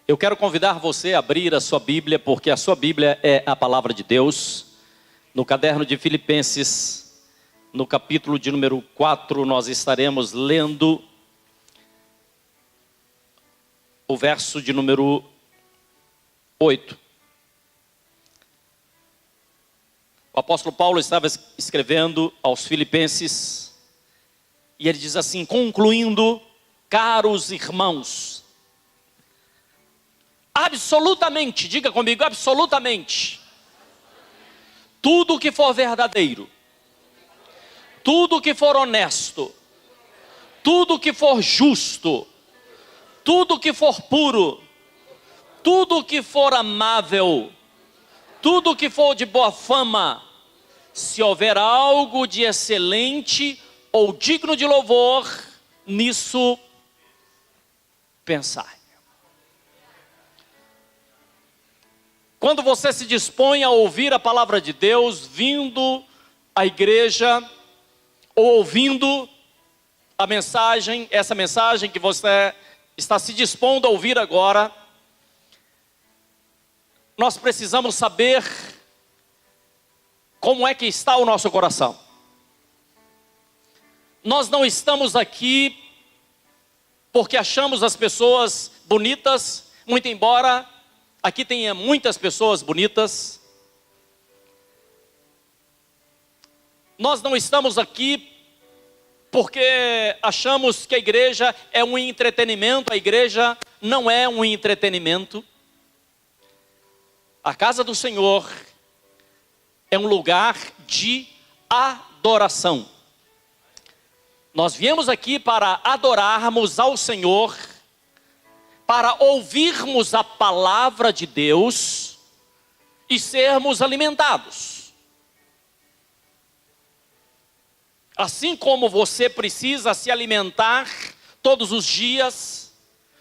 Eu quero convidar você a abrir a sua Bíblia, porque a sua Bíblia é a palavra de Deus. No caderno de Filipenses, no capítulo de número 4, nós estaremos lendo o verso de número 8. O apóstolo Paulo estava escrevendo aos Filipenses, e ele diz assim: concluindo, caros irmãos, absolutamente, diga comigo, absolutamente, tudo que for verdadeiro, tudo que for honesto, tudo que for justo, tudo que for puro, tudo que for amável, tudo que for de boa fama, se houver algo de excelente ou digno de louvor, nisso pensai. Quando você se dispõe a ouvir a palavra de Deus, vindo à igreja, ou ouvindo a mensagem, essa mensagem que você está se dispondo a ouvir agora, nós precisamos saber como é que está o nosso coração. Nós não estamos aqui porque achamos as pessoas bonitas, muito embora aqui tenha muitas pessoas bonitas. Nós não estamos aqui porque achamos que a igreja é um entretenimento. A igreja não é um entretenimento. A casa do Senhor é um lugar de adoração. Nós viemos aqui para adorarmos ao Senhor, para ouvirmos a palavra de Deus e sermos alimentados. Assim como você precisa se alimentar todos os dias,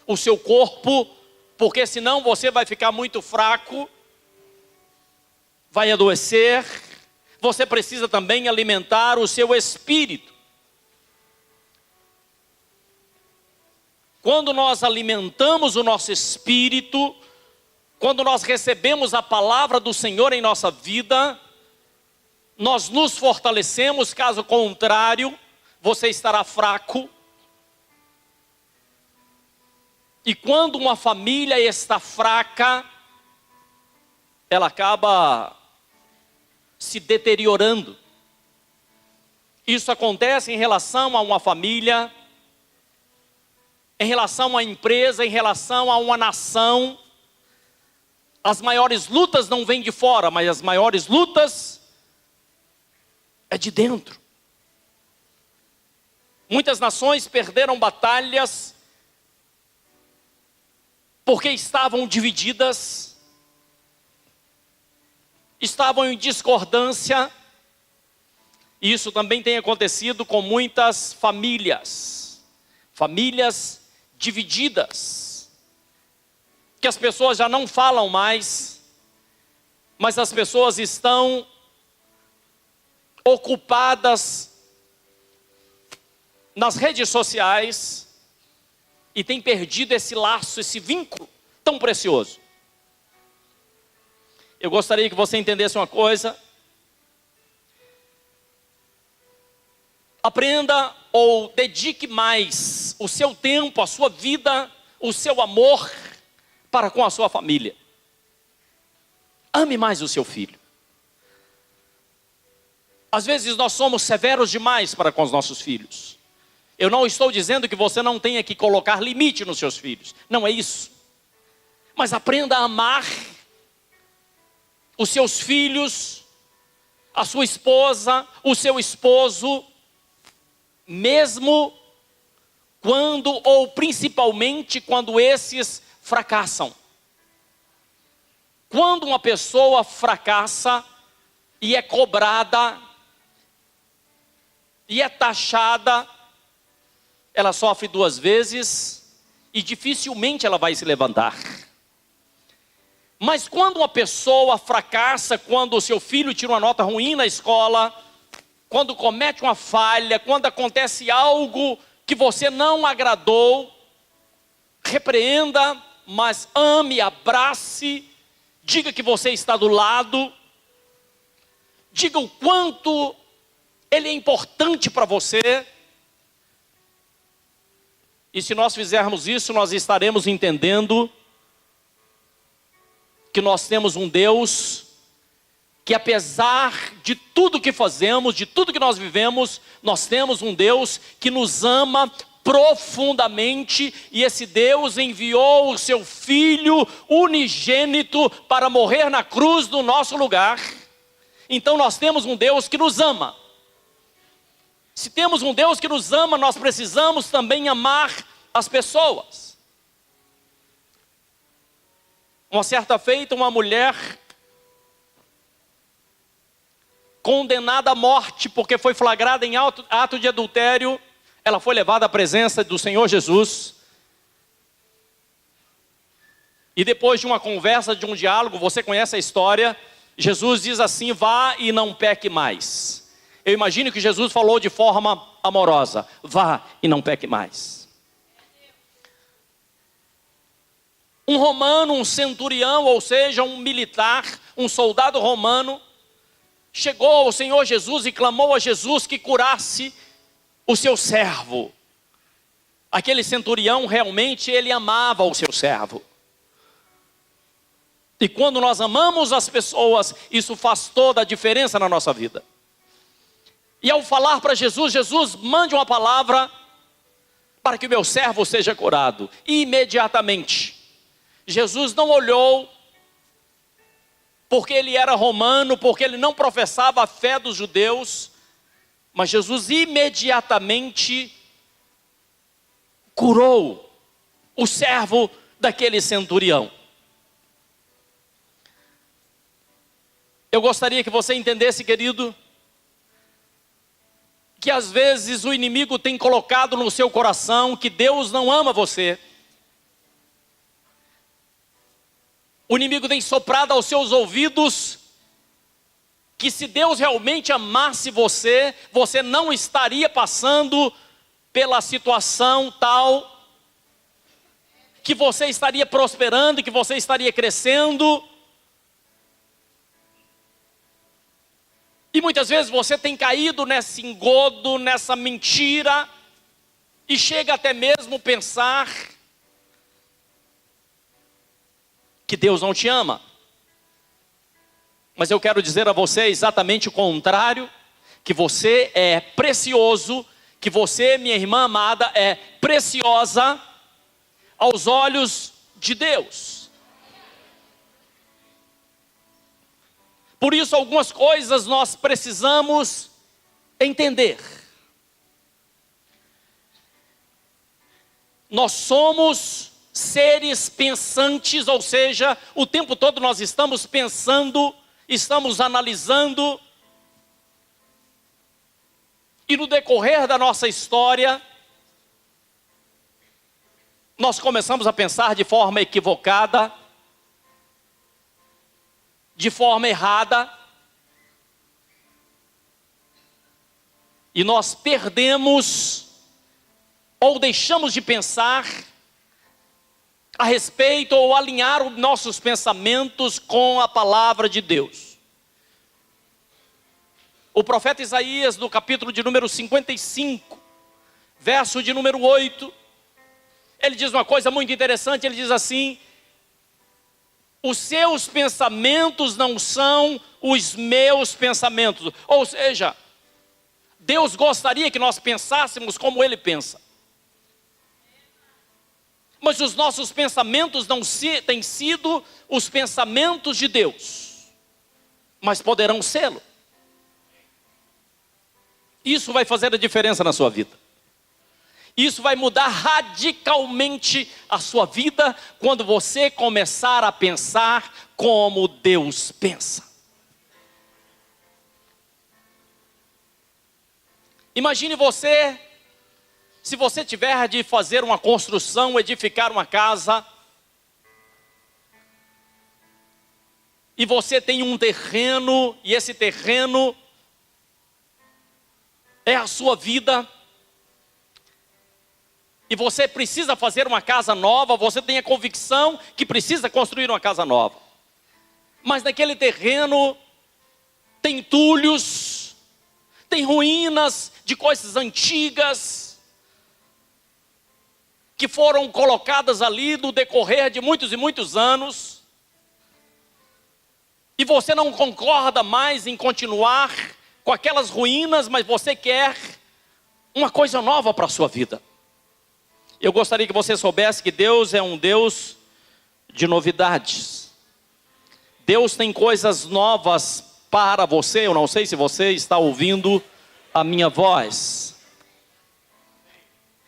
o seu corpo, porque senão você vai ficar muito fraco, vai adoecer, você precisa também alimentar o seu espírito. Quando nós alimentamos o nosso espírito, quando nós recebemos a palavra do Senhor em nossa vida, nós nos fortalecemos. Caso contrário, você estará fraco. E quando uma família está fraca, ela acaba se deteriorando. Isso acontece em relação a uma família, em relação a uma empresa, em relação a uma nação. As maiores lutas não vêm de fora, mas as maiores lutas é de dentro. Muitas nações perderam batalhas porque estavam divididas, estavam em discordância. Isso também tem acontecido com muitas famílias divididas, que as pessoas já não falam mais, mas as pessoas estão ocupadas nas redes sociais e têm perdido esse laço, esse vínculo tão precioso. Eu gostaria que você entendesse uma coisa. Aprenda ou dedique mais o seu tempo, a sua vida, o seu amor para com a sua família. Ame mais o seu filho. Às vezes nós somos severos demais para com os nossos filhos. Eu não estou dizendo que você não tenha que colocar limite nos seus filhos. Não é isso. Mas aprenda a amar os seus filhos, a sua esposa, o seu esposo, mesmo quando, ou principalmente quando esses fracassam. Quando uma pessoa fracassa e é cobrada e é taxada, ela sofre duas vezes e dificilmente ela vai se levantar. Mas quando uma pessoa fracassa, quando o seu filho tira uma nota ruim na escola, quando comete uma falha, quando acontece algo que você não agradou, repreenda, mas ame, abrace, diga que você está do lado, diga o quanto ele é importante para você. E se nós fizermos isso, nós estaremos entendendo que nós temos um Deus que, apesar de tudo que fazemos, de tudo que nós vivemos, nós temos um Deus que nos ama profundamente, e esse Deus enviou o seu Filho unigênito para morrer na cruz no nosso lugar. Então nós temos um Deus que nos ama. Se temos um Deus que nos ama, nós precisamos também amar as pessoas. Uma certa feita, uma mulher condenada à morte porque foi flagrada em ato de adultério, ela foi levada à presença do Senhor Jesus. E depois de uma conversa, de um diálogo, você conhece a história, Jesus diz assim: vá e não peque mais. Eu imagino que Jesus falou de forma amorosa: vá e não peque mais. Um romano, um centurião, ou seja, um militar, um soldado romano, chegou ao Senhor Jesus e clamou a Jesus que curasse o seu servo. Aquele centurião realmente, ele amava o seu servo. E quando nós amamos as pessoas, isso faz toda a diferença na nossa vida. E ao falar para Jesus: Jesus, mande uma palavra para que o meu servo seja curado. E imediatamente, Jesus não olhou porque ele era romano, porque ele não professava a fé dos judeus, mas Jesus imediatamente curou o servo daquele centurião. Eu gostaria que você entendesse, querido, que às vezes o inimigo tem colocado no seu coração que Deus não ama você. O inimigo tem soprado aos seus ouvidos que se Deus realmente amasse você, você não estaria passando pela situação tal, que você estaria prosperando, que você estaria crescendo. E muitas vezes você tem caído nesse engodo, nessa mentira, e chega até mesmo pensar que Deus não te ama. Mas eu quero dizer a você exatamente o contrário, que você é precioso, que você, minha irmã amada, é preciosa aos olhos de Deus. Por isso, algumas coisas nós precisamos entender. Nós somos seres pensantes, ou seja, o tempo todo nós estamos pensando, estamos analisando, e no decorrer da nossa história, nós começamos a pensar de forma equivocada, de forma errada, e nós perdemos, ou deixamos de pensar a respeito, ou alinhar os nossos pensamentos com a palavra de Deus. O profeta Isaías, no capítulo de número 55, verso de número 8, ele diz uma coisa muito interessante. Ele diz assim: os seus pensamentos não são os meus pensamentos. Ou seja, Deus gostaria que nós pensássemos como Ele pensa. Mas os nossos pensamentos não têm sido os pensamentos de Deus, mas poderão sê-lo. Isso vai fazer a diferença na sua vida. Isso vai mudar radicalmente a sua vida quando você começar a pensar como Deus pensa. Imagine você, se você tiver de fazer uma construção, edificar uma casa, e você tem um terreno, e esse terreno é a sua vida, e e você precisa fazer uma casa nova, você tem a convicção que precisa construir uma casa nova. Mas naquele terreno tem entulhos, tem ruínas de coisas antigas, que foram colocadas ali no decorrer de muitos e muitos anos, e você não concorda mais em continuar com aquelas ruínas, mas você quer uma coisa nova para a sua vida. Eu gostaria que você soubesse que Deus é um Deus de novidades. Deus tem coisas novas para você. Eu não sei se você está ouvindo a minha voz.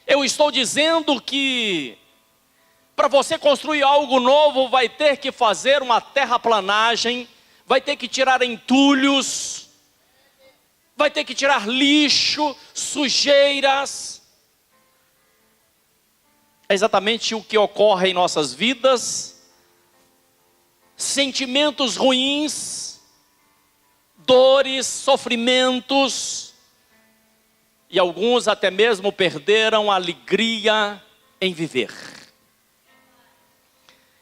Eu estou dizendo que para você construir algo novo, vai ter que fazer uma terraplanagem, vai ter que tirar entulhos, vai ter que tirar lixo, sujeiras. É exatamente o que ocorre em nossas vidas. Sentimentos ruins, dores, sofrimentos, e alguns até mesmo perderam a alegria em viver.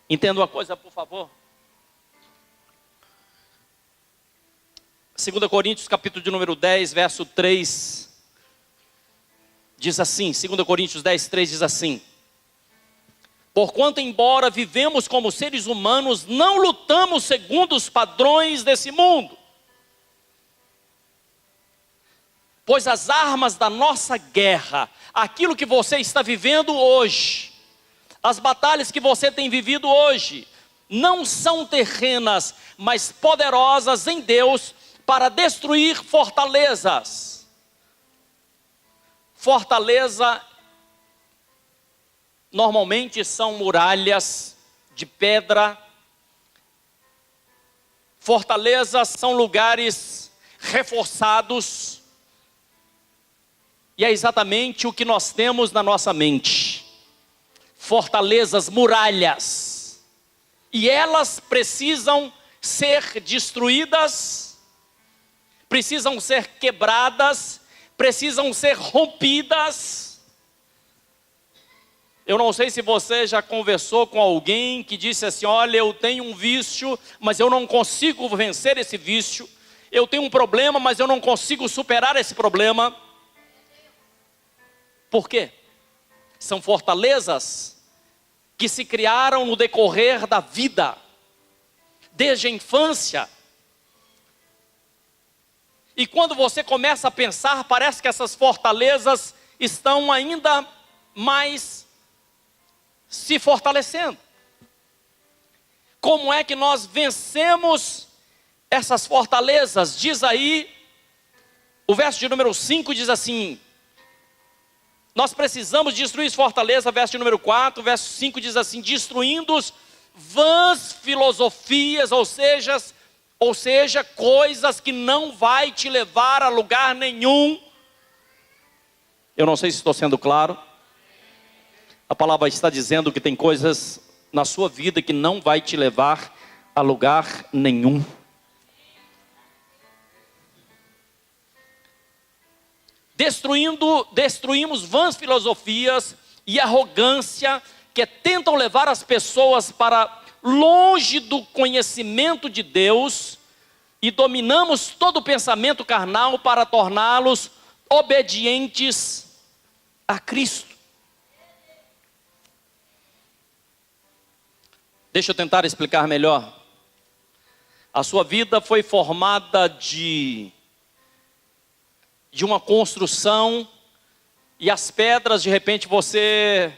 Entenda uma coisa, por favor. 2 Coríntios, capítulo de número 10, verso 3, diz assim, 2 Coríntios 10, 3 diz assim: porquanto, embora vivemos como seres humanos, não lutamos segundo os padrões desse mundo. Pois as armas da nossa guerra, aquilo que você está vivendo hoje, as batalhas que você tem vivido hoje, não são terrenas, mas poderosas em Deus para destruir fortalezas. Fortaleza normalmente são muralhas de pedra. Fortalezas são lugares reforçados. E é exatamente o que nós temos na nossa mente. Fortalezas, muralhas. E elas precisam ser destruídas, precisam ser quebradas, precisam ser rompidas. Eu não sei se você já conversou com alguém que disse assim: olha, eu tenho um vício, mas eu não consigo vencer esse vício. Eu tenho um problema, mas eu não consigo superar esse problema. Por quê? São fortalezas que se criaram no decorrer da vida, desde a infância. E quando você começa a pensar, parece que essas fortalezas estão ainda mais se fortalecendo. Como é que nós vencemos essas fortalezas? Diz aí, o verso de número 5 diz assim: nós precisamos destruir fortaleza. Verso de número 4, verso 5 diz assim: destruindo vãs filosofias, ou seja, coisas que não vai te levar a lugar nenhum. Eu não sei se estou sendo claro. A palavra está dizendo que tem coisas na sua vida que não vai te levar a lugar nenhum. Destruímos vãs filosofias e arrogância que tentam levar as pessoas para longe do conhecimento de Deus, e dominamos todo o pensamento carnal para torná-los obedientes a Cristo. Deixa eu tentar explicar melhor. A sua vida foi formada de uma construção, e as pedras, de repente você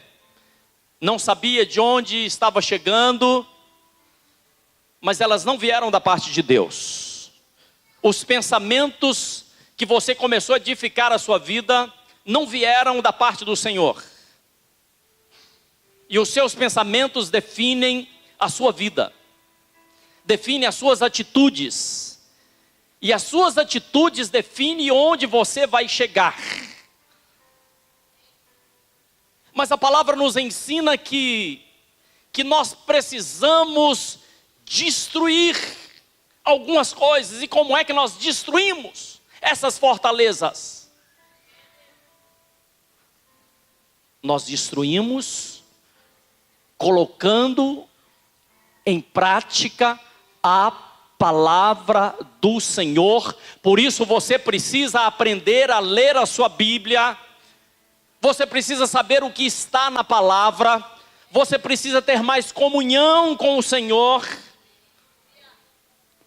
não sabia de onde estava chegando, mas elas não vieram da parte de Deus. Os pensamentos que você começou a edificar a sua vida não vieram da parte do Senhor. E os seus pensamentos definem a sua vida, definem as suas atitudes. E as suas atitudes definem onde você vai chegar. Mas a palavra nos ensina que nós precisamos destruir algumas coisas. E como é que nós destruímos essas fortalezas? nós destruímos colocando em prática a palavra do Senhor. Por isso você precisa aprender a ler a sua Bíblia, você precisa saber o que está na palavra, você precisa ter mais comunhão com o Senhor,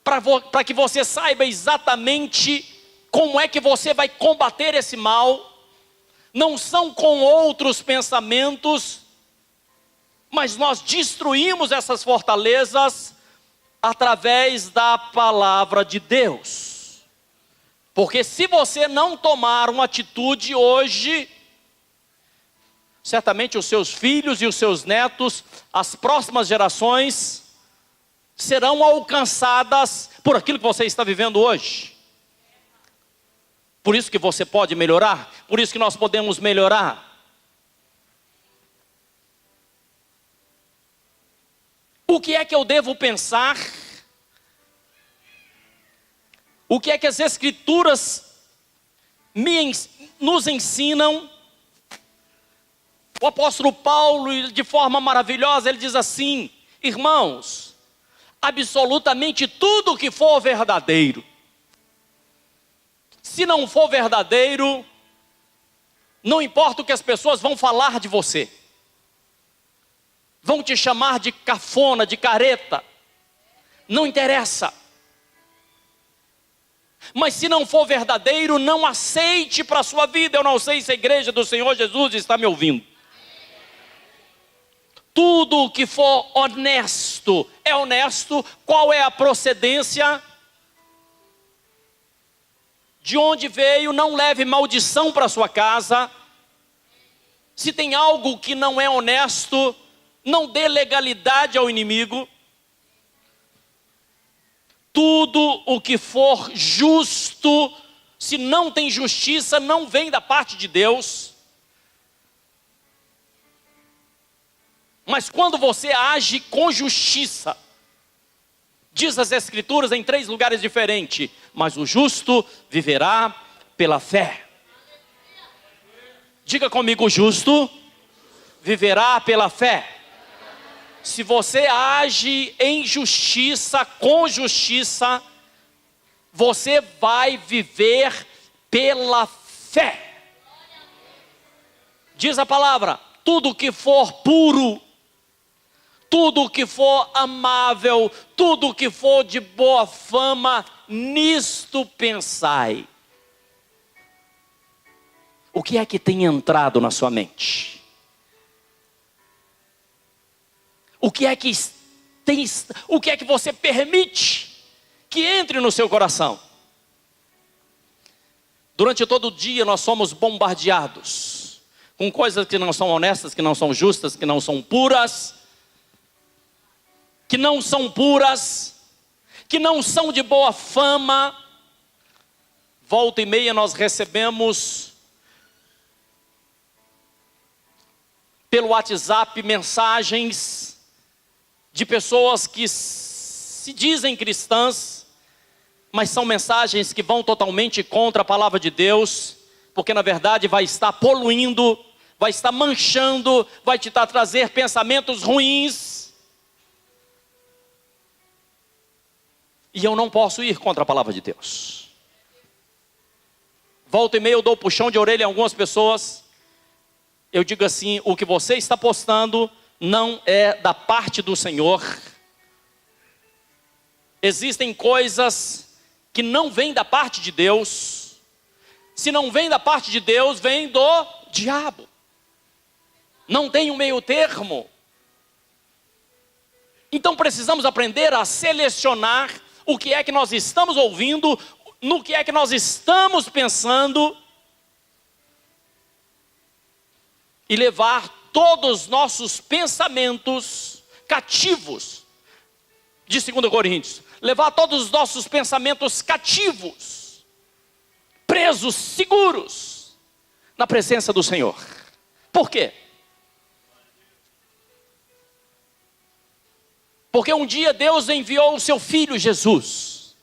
para que você saiba exatamente como é que você vai combater esse mal. Não são com outros pensamentos, mas nós destruímos essas fortalezas através da palavra de Deus. Porque se você não tomar uma atitude hoje, certamente os seus filhos e os seus netos, as próximas gerações, serão alcançadas por aquilo que você está vivendo hoje. Por isso que você pode melhorar, por isso que nós podemos melhorar. O que é que eu devo pensar? O que é que as Escrituras nos ensinam? O apóstolo Paulo, de forma maravilhosa, ele diz assim: irmãos, absolutamente tudo que for verdadeiro, se não for verdadeiro, não importa o que as pessoas vão falar de você, vão te chamar de cafona, de careta, não interessa. Mas se não for verdadeiro, não aceite para a sua vida. Eu não sei se a igreja do Senhor Jesus está me ouvindo. Tudo que for honesto é honesto. Qual é a procedência? De onde veio? Não leve maldição para sua casa. Se tem algo que não é honesto, não dê legalidade ao inimigo. Tudo o que for justo, se não tem justiça, não vem da parte de Deus. Mas quando você age com justiça, diz as Escrituras em 3 lugares diferentes: mas o justo viverá pela fé. Diga comigo: o justo viverá pela fé. Se você age em justiça, com justiça, você vai viver pela fé. Diz a palavra: tudo que for puro, tudo que for amável, tudo que for de boa fama, nisto pensai. O que é que tem entrado na sua mente? O que é que você permite que entre no seu coração? Durante todo o dia nós somos bombardeados com coisas que não são honestas, que não são justas, que não são puras, que não são de boa fama. Volta e meia nós recebemos pelo WhatsApp mensagens de pessoas que se dizem cristãs, mas são mensagens que vão totalmente contra a palavra de Deus, porque na verdade vai estar poluindo, vai estar manchando, vai te trazer pensamentos ruins. E eu não posso ir contra a palavra de Deus. Volta e meia eu dou puxão de orelha em algumas pessoas. Eu digo assim: o que você está postando não é da parte do Senhor. Existem coisas que não vêm da parte de Deus. Se não vem da parte de Deus, vem do diabo. Não tem um meio termo. Então precisamos aprender a selecionar o que é que nós estamos ouvindo, no que é que nós estamos pensando, e levar todos os nossos pensamentos cativos, de 2 Coríntios, levar todos os nossos pensamentos cativos, presos, seguros, na presença do Senhor. Por quê? Porque um dia Deus enviou o seu Filho Jesus,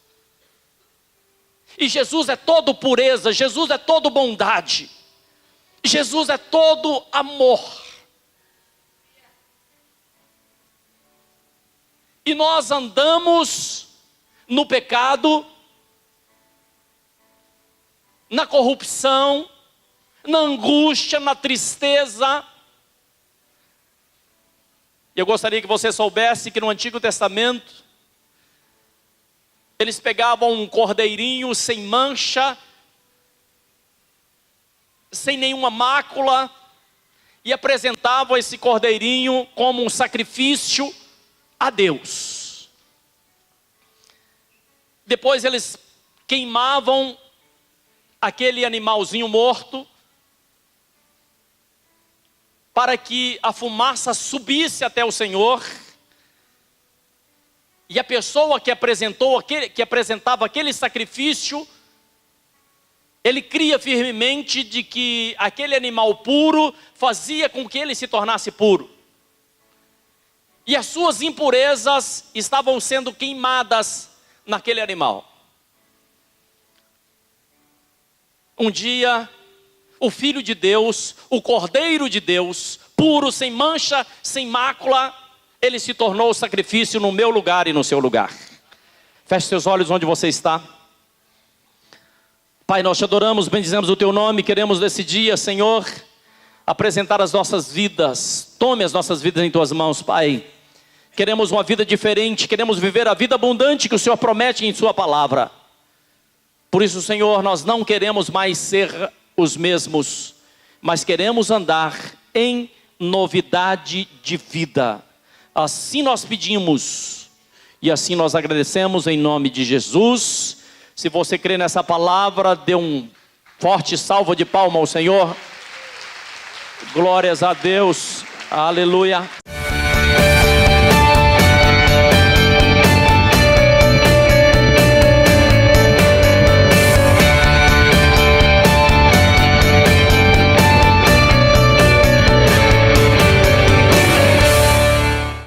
e Jesus é todo pureza, Jesus é todo bondade, Jesus é todo amor. E nós andamos no pecado, na corrupção, na angústia, na tristeza. E eu gostaria que você soubesse que no Antigo Testamento, eles pegavam um cordeirinho sem mancha, sem nenhuma mácula, e apresentavam esse cordeirinho como um sacrifício a Deus. Depois eles queimavam aquele animalzinho morto, para que a fumaça subisse até o Senhor, e a pessoa que apresentava aquele sacrifício, ele cria firmemente de que aquele animal puro fazia com que ele se tornasse puro. E as suas impurezas estavam sendo queimadas naquele animal. Um dia, o Filho de Deus, o Cordeiro de Deus, puro, sem mancha, sem mácula, ele se tornou o sacrifício no meu lugar e no seu lugar. Feche seus olhos onde você está. Pai, nós te adoramos, bendizemos o teu nome, queremos nesse dia, Senhor, apresentar as nossas vidas. Tome as nossas vidas em tuas mãos, Pai. Queremos uma vida diferente, queremos viver a vida abundante que o Senhor promete em sua palavra. Por isso, Senhor, nós não queremos mais ser os mesmos, mas queremos andar em novidade de vida. Assim nós pedimos e assim nós agradecemos em nome de Jesus. Se você crê nessa palavra, dê um forte salva de palma ao Senhor. Glórias a Deus, aleluia.